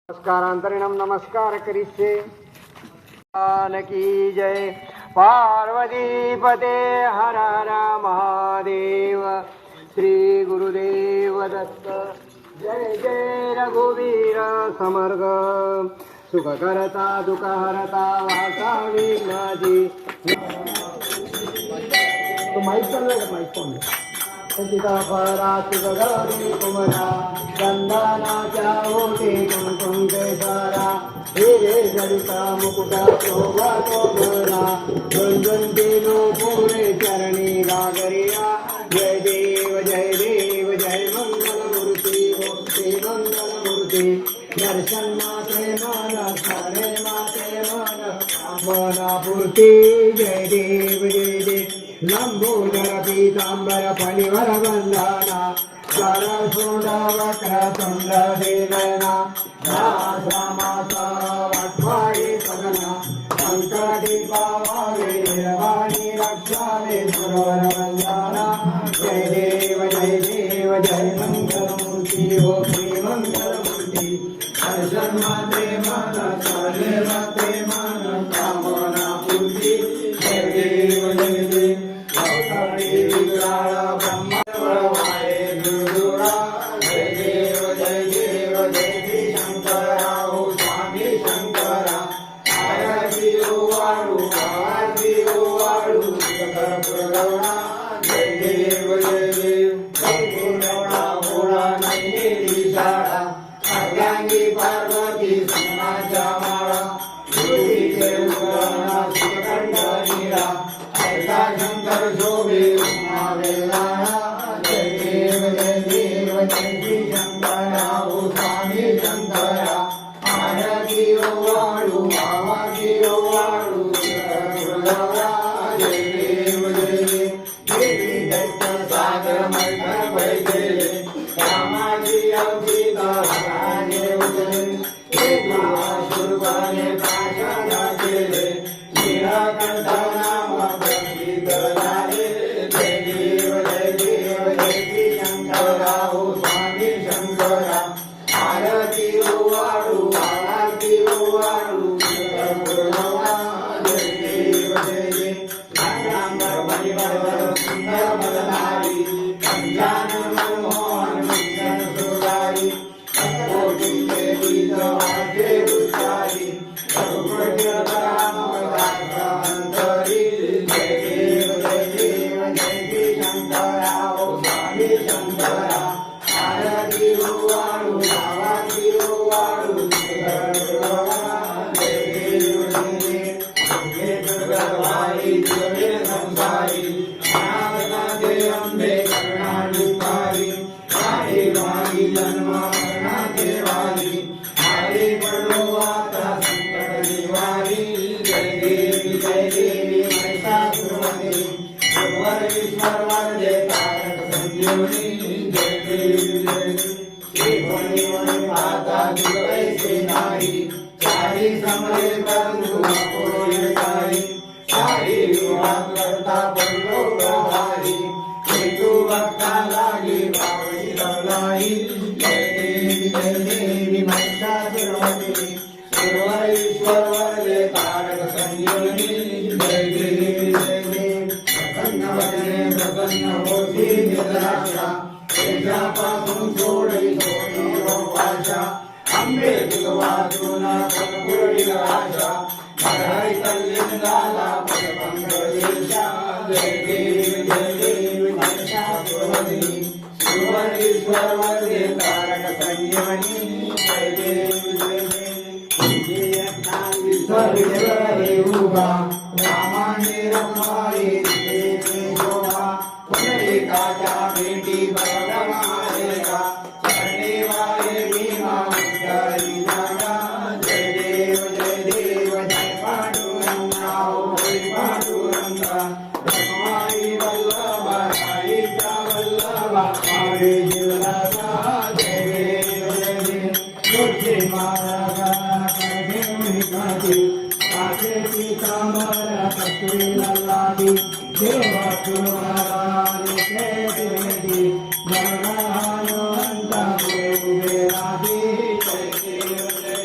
नमस्कारांतरिणम नमस्कार करिष्ये की जय पार्वती पते हर हर महादेव श्री गुरुदेव दत्त जय जय रघुवीर समर्ग सुख करता दुःख हरता वाचा विघ्नाची तो माईक चालू का माईक फोन सीताफळा सुगरी कुमरा चंदनाच्या ओटे कुंकुम केसरा हिरे जडिता मुकुटा शोभा शोभरा गुंजंतीनो पुरे चरणी गागरिया जय देव जय मंगलमूर्ती मूर्ती मंगलमूर्ती दर्शन मात्रे मन स्मरे माते मन मनापूर्ती जय देव लंबोदर पीतांबर फणिवर वंदना सरसोडा वक्र तुंड देवना वाटवाडी सगना संकटी पावावे निर्वाणी रक्षावे सुरवर वंदना जय देव जय मंगलमूर्ती हो श्री मंगलमूर्ती दर्शन मात्रे मन स्मरे मात्रे मन कामना पूर्ती जय देव पार्वती सोनाच्या माळा शंकर शोभे जय देव जय शंकरा ओ स्वामी शंकरा आरती ओवाळू आवाजी ओवाळू जय देव दत्त सागर मैत्र पैसे रामाजी अवधीता राजे उदय सुरवाने प्राशा केले निराकंठ नाम प्रसिद्ध झाले जय देव जय शंकरा ओ स्वामी शंकरा आरती ओवाळू आरती ओवाळू जय देव रामांबर परिवार सुंदर बलधारी कंजान मनमोहन मिशन सुरारी कोटी देवी जवाजे उच्चारी अंबे वाचून आशा कल्याणला पदपंकजा जय देव सुवर्णेश्वर वरदे तारक संयमनी जय देव रामाने रमाई शोभा पुनरिकाच्या भेटी बलमारेगा चरणे वारे भीमा उच्चारी जागा जय देव जय पांडुरंगा जय पांडुरंगा रमाई वल्लभा साईचा वल्लभा मारे जीवनाचा जय देव तुझे महाराजा करणे उनिकाची आचे पीतांबर कस्तुरी लल्लादी देवा तुमारानी केती जनगानो अंता उभे राधी जय देव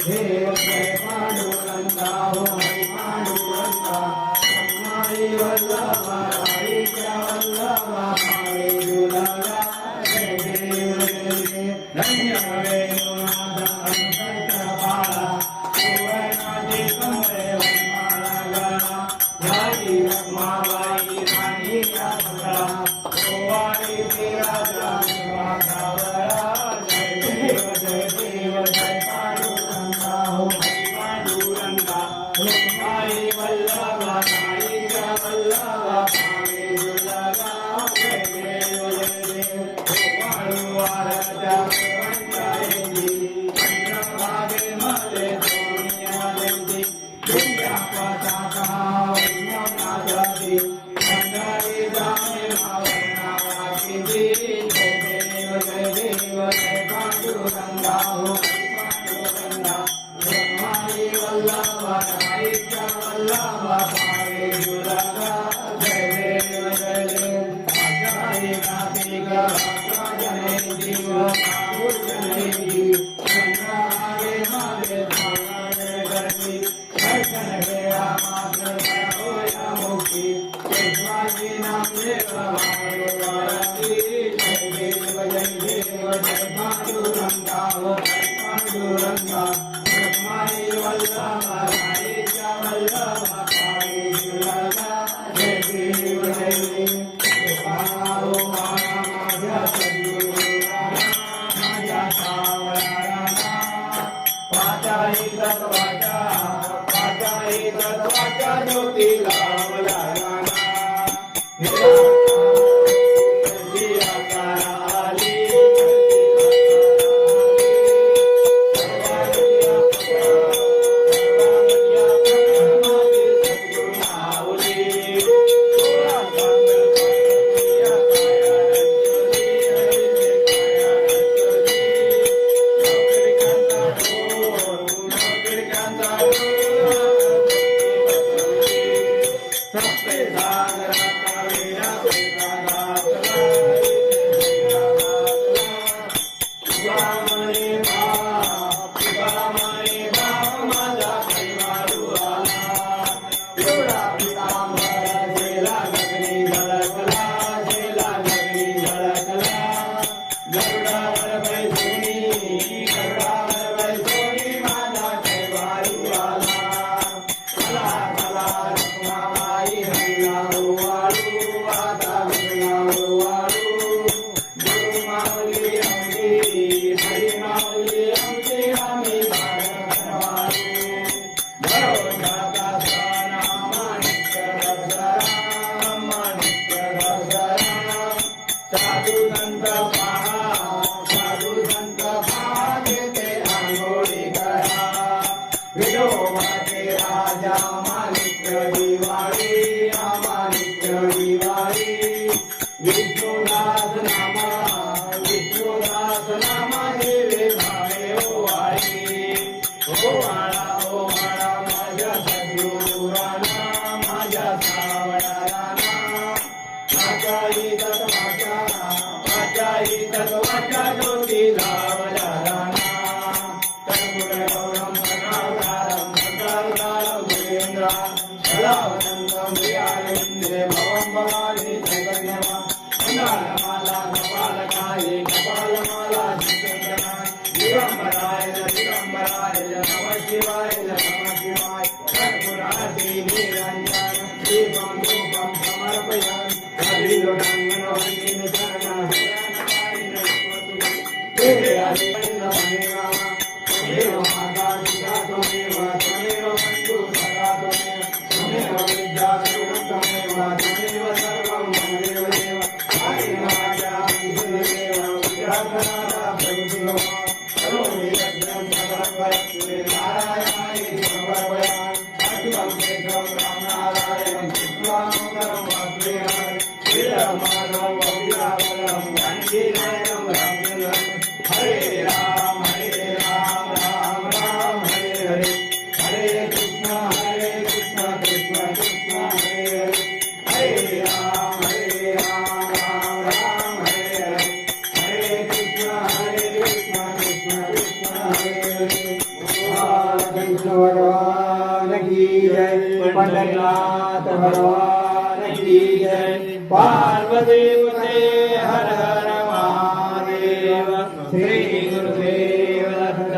पंढरीनाथ भगवान की जय। पार्वती पते हर हर महादेव। श्री गुरुदेव दत्त।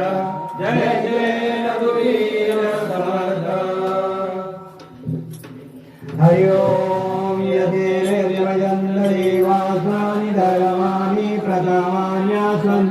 जय जय रघुवीर समर्थ। हरि ओम। यदेवासानि धर्माणि प्रथमान्यासन्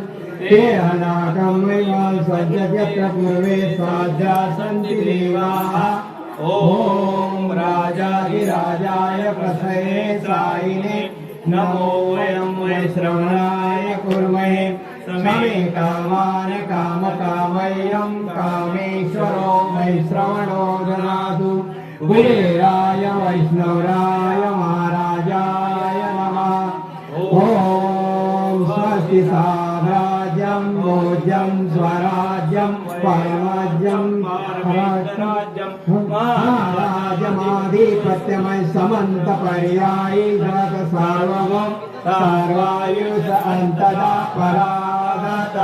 ते अनाकं वैवां सज्जत्यत्र पूर्वे साध्या सन्ति देवाः। ओम राजाधिराजाय प्रथये सायिने नमो वयं वै श्रवणाय कुर्महे समे कामान् कामकामय्यं कामेश्वरो वै श्रवणो ददातु। कुबेराय वैष्णवराय महाराजाय नमः। ओम स्वस्ति साम्राज्यं भोज्यं स्वराज्यं परमाज्यं राष्ट्राज्यं महाराजमाधिपत्यमय समन्त पर्यायी जगत सार्वभौम सर्वायुष अंतदा परागत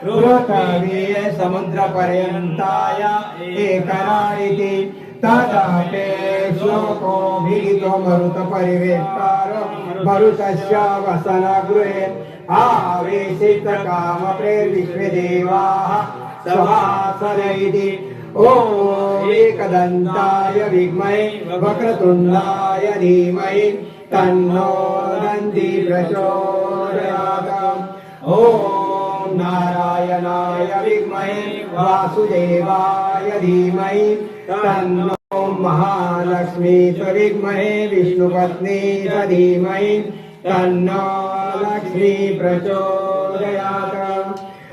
पृथ्वी समुद्रपर्यन्ताय एकरा इति तदापे श्लोको भीतो मरुतपरिवेष्टारो मरुतस्य वसनगृहे आवेशित कामप्रेर्विश्वदेवाः सभासद इति ॐ एकदन्ताय विद्महे वक्रतुण्डाय धीमहि तन्नो दन्ति प्रचोदयात् ॐ नारायणाय विद्महे वासुदेवाय धीमहि तन्नो महालक्ष्मी विद्महे विष्णुपत्नी धीमहि तन्नो लक्ष्मी प्रचोदयात्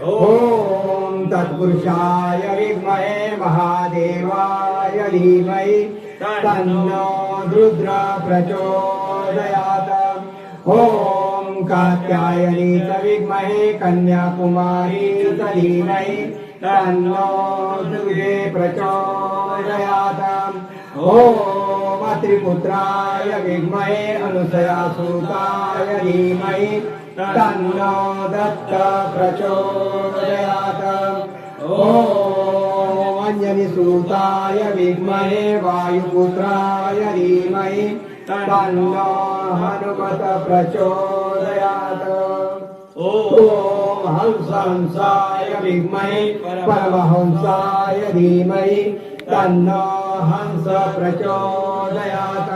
ॐ तत्पुरुषाय विद्महे महादेवाय धीमहि तन्नो रुद्र प्रचोदयात् ॐ कात्यायनी च विद्महे कन्याकुमारी च धीमहि तन्नो दुर्गे प्रचोदयात् ॐ त्रिपुत्राय विद्महे अनुसयासुताय धीमहि तन्नो दत्त प्रचोदयात् ॐ अंजनीसुताय विद्महे वायुपुत्राय धीमहि तन्नो हनुमत प्रचोदयात् ॐ हंसाय विद्महे परमहंसाय धीमहि तन्नो हंस प्रचोदयात्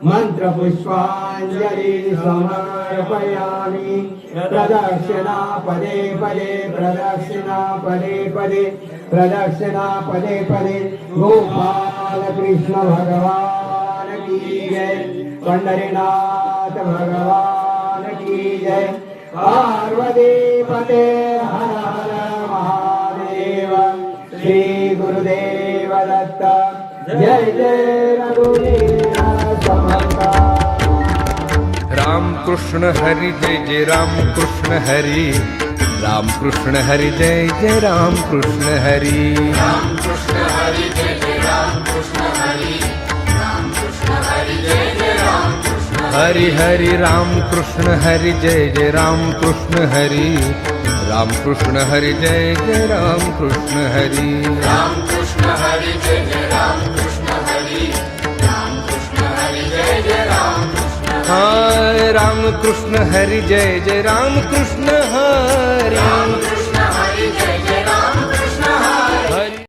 मंत्रपुष्पाञ्जलि समर्पयामि प्रदक्षिणा पदे पदे प्रदक्षिणा पदे पदे प्रदक्षिणा पदे पदे गोपाल कृष्ण भगवान की जय पंढरीनाथ भगवान की जय पार्वती पते हर हर महादेव श्री गुरुदेव दत्त जय जय रघुवीर समर्थ राम कृष्ण हरि जय जय राम कृष्ण हरि राम कृष्ण हरि जय जय राम कृष्ण हरि राम कृष्ण हरि जय जय राम कृष्ण हरि राम कृष्ण हरि जय जय राम कृष्ण हरि हरि राम कृष्ण हरि जय जय राम कृष्ण हरि राम कृष्ण हरि जय जय राम कृष्ण हरि राम कृष्ण हरि जय जय राम कृष्ण हरि राम कृष्ण हरि जय जय राम कृष्ण हाय राम कृष्ण हरि जय जय राम कृष्ण हरि राम कृष्ण हरि जय जय राम कृष्ण हरि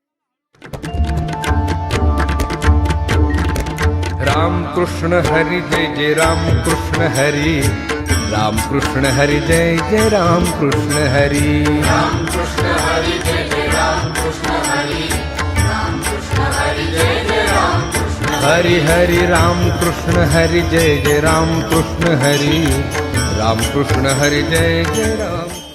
हरि राम कृष्ण हरि जय जय राम कृष्ण हरि राम कृष्ण हरि जय जय राम कृष्ण हरि राम कृष्ण हरि जय जय राम कृष्ण हरि राम कृष्ण हरि जय जय राम कृष्ण हरि हरि राम कृष्ण हरि जय जय राम कृष्ण हरि राम कृष्ण हरि जय जय राम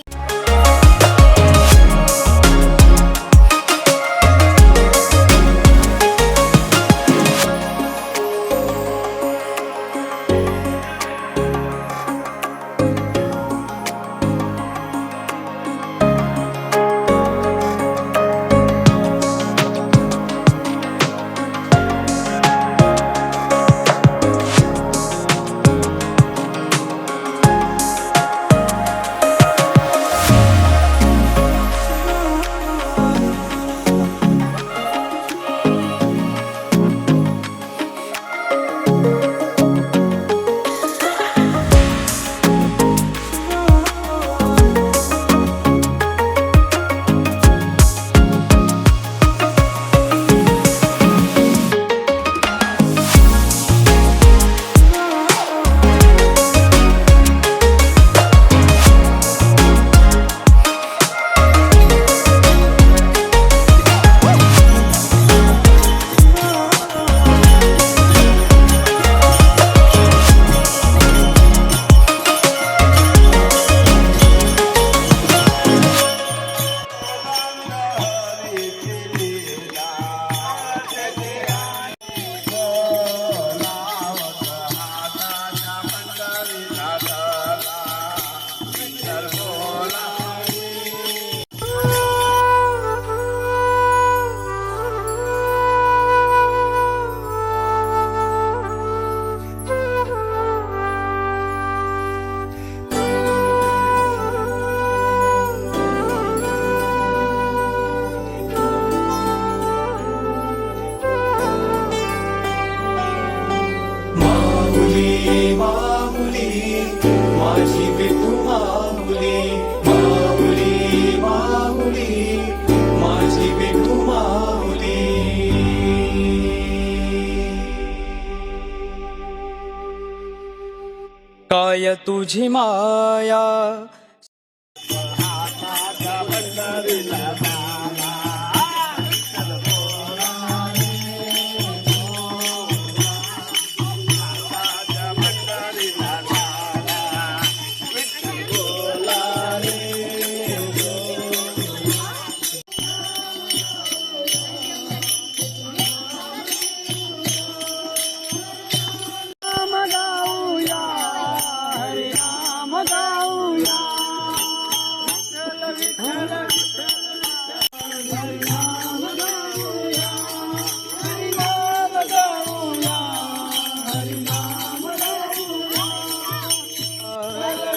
काय तुझी माया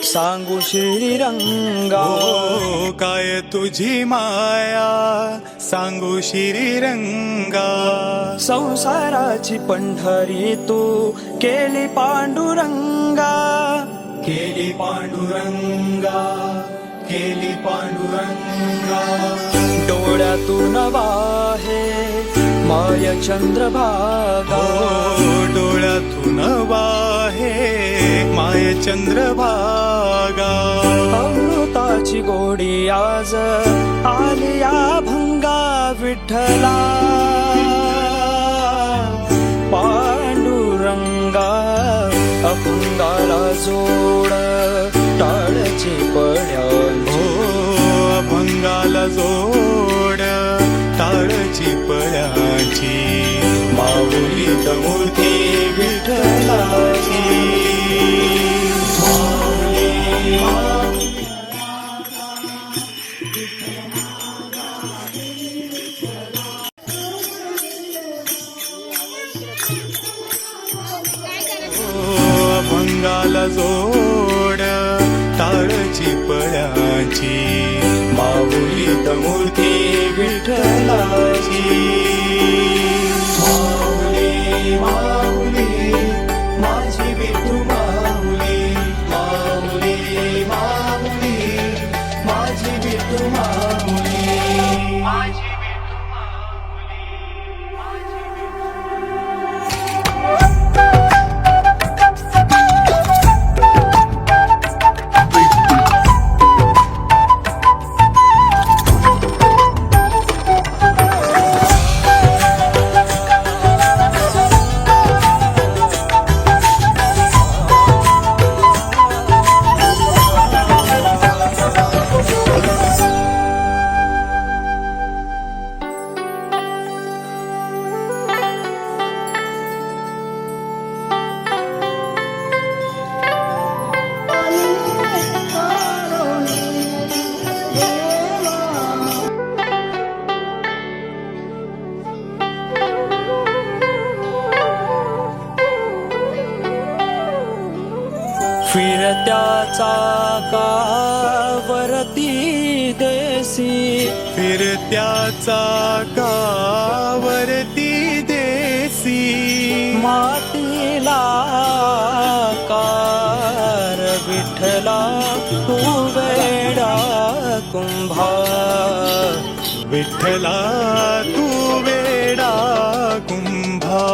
सांगू श्रीरंगा ओ काय तुझी माया सांगू श्रीरंगा संसाराची पंढरी तू केली पांडुरंगा केली पांडुरंगा केली पांडुरंगा डोळ्यातून वाहे माय चंद्रभागा ओ डोळ्यातून वाहे माय चंद्रभागा अमृताची गोडी आज आली या भंगा विठ्ठला पांडुरंगा अभंगाला जोड टाळची पड्यांची ओ अभंगाला जोड टाळची पळ्याची माऊली मूर्ती विठ्ठलाची अभंगाला जोड टाळची पळ्याची माऊली मूर्ती विठ्ठलाची माऊली माऊली माझी विठू माऊली माऊली माऊली माझी विठू माऊली माझी विठू माऊली फिरत्या चाकावरती देसी फिरत्या चाकावरती देसी मातीला कार विठ्ठला तू वेडा कुंभा विठ्ठला तू वेडा कुंभा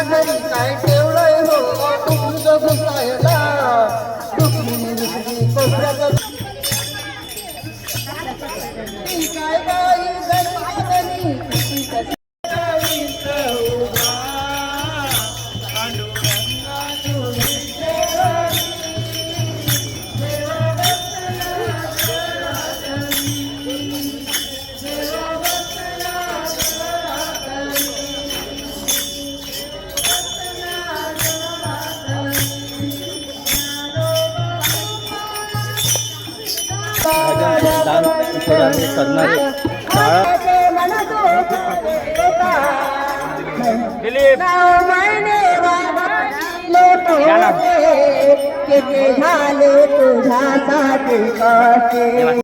घरी काय ठेवलंय हो तुझं घुसायला दुखली दुखली कोपऱ्यात काय बाई करणारे किती झाले तुझ्यासाठी कसे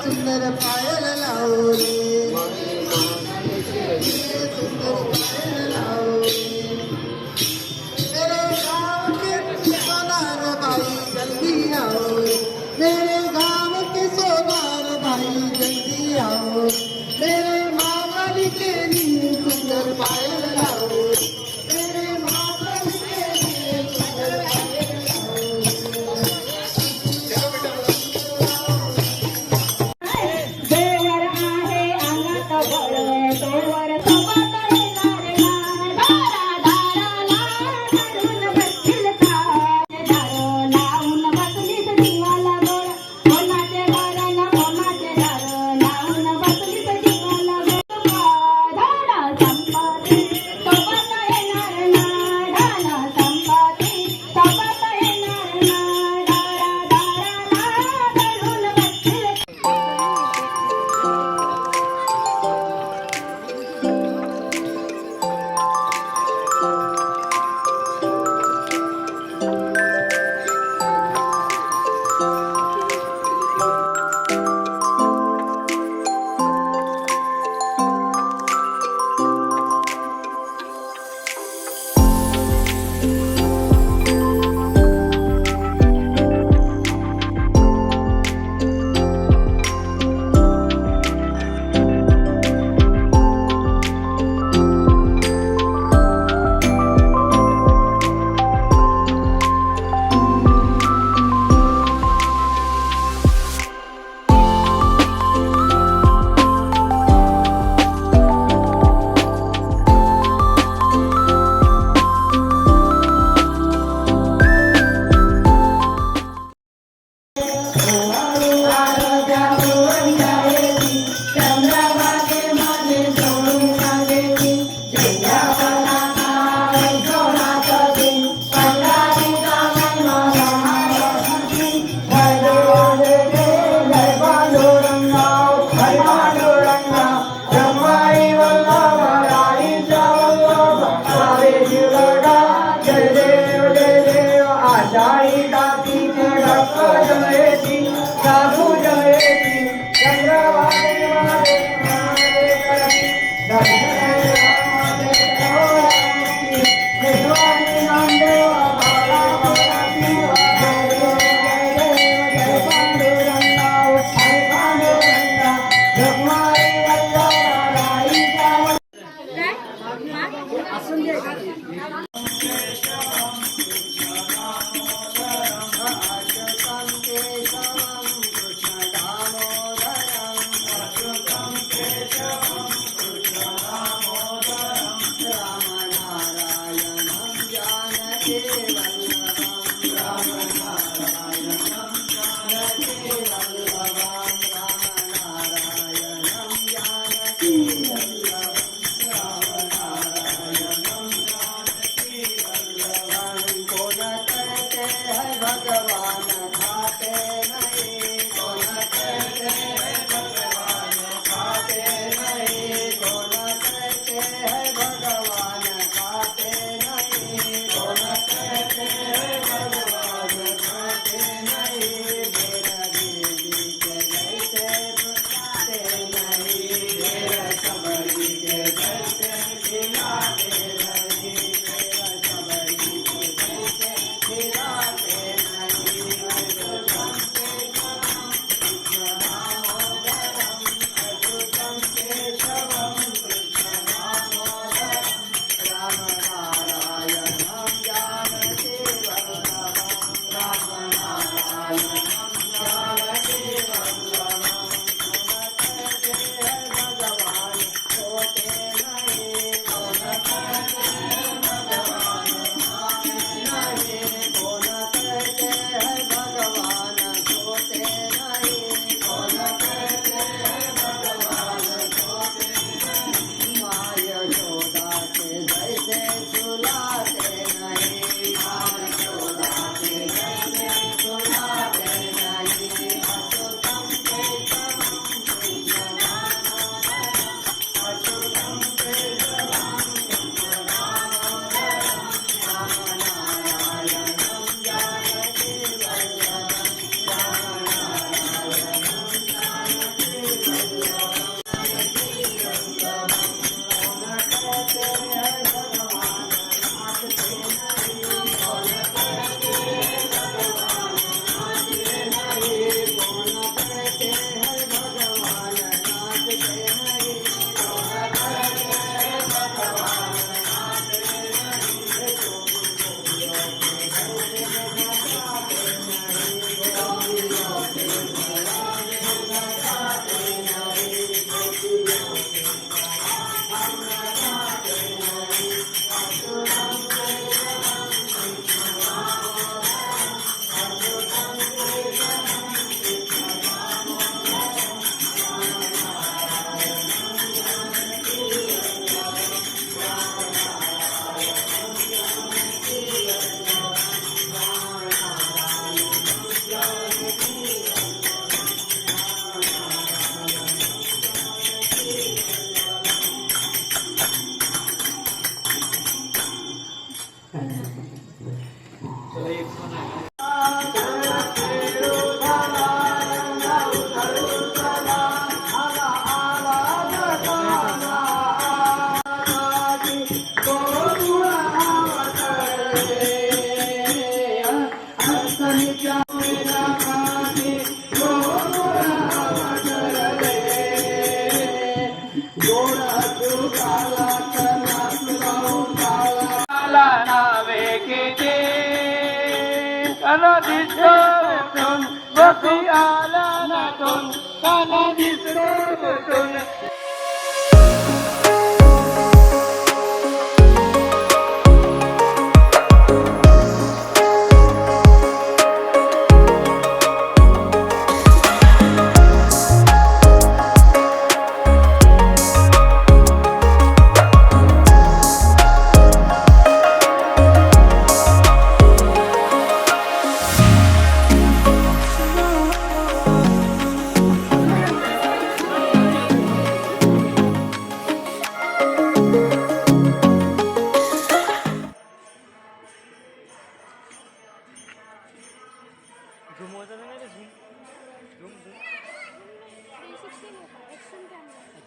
सुंदर पायल लावली सुंदर पायल लावली मेरे गाँव के सोनार भाई जल्दी आओ मेरे गाँव के सोनार भाई जल्दी आओ मेरे मामाली के लिए सुंदर पायल लाओ मेरे मामाली के लिए सुंदर पायल देवर आहे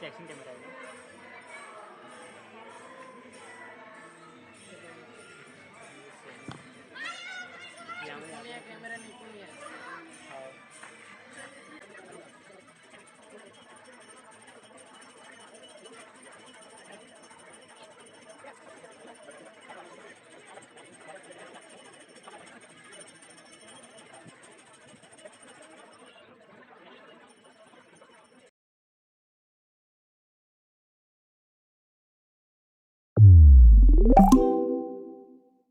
ॲक्शन कॅमेरा आहे.